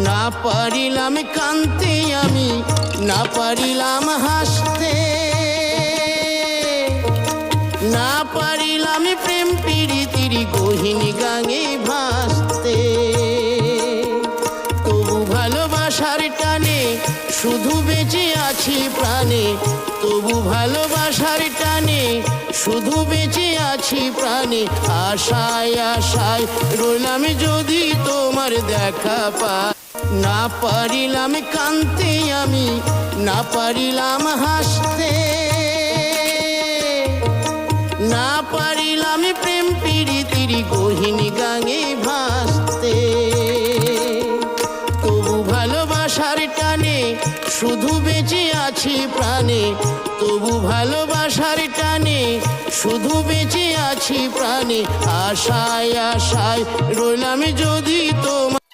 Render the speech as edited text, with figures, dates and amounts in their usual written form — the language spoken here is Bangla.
না পারিলাম কাঁদতে আমি, না পারিলাম হাসতে, না পারিলাম প্রেম প্রীতির গহীন গাঙে ভাসতে। তবু ভালোবাসার টানে শুধু বেঁচে আছি প্রাণে, তবু ভালোবাসার টানে শুধু বেঁচে আছি প্রাণে। আশায় আশায় রইলাম যদি তোমার দেখা পাই। না পারিলাম কাঁদতে আমি, না পারিলাম হাসতে, না পারিলাম প্রেম প্রীতির গহীন গাঙে ভাসতে। তবু ভালোবাসার টানে শুধু বেঁচে আছি প্রাণে, তবু ভালোবাসার টানে শুধু বেঁচে আছি প্রাণে। আশায় আশায় রইলাম যদি তোমার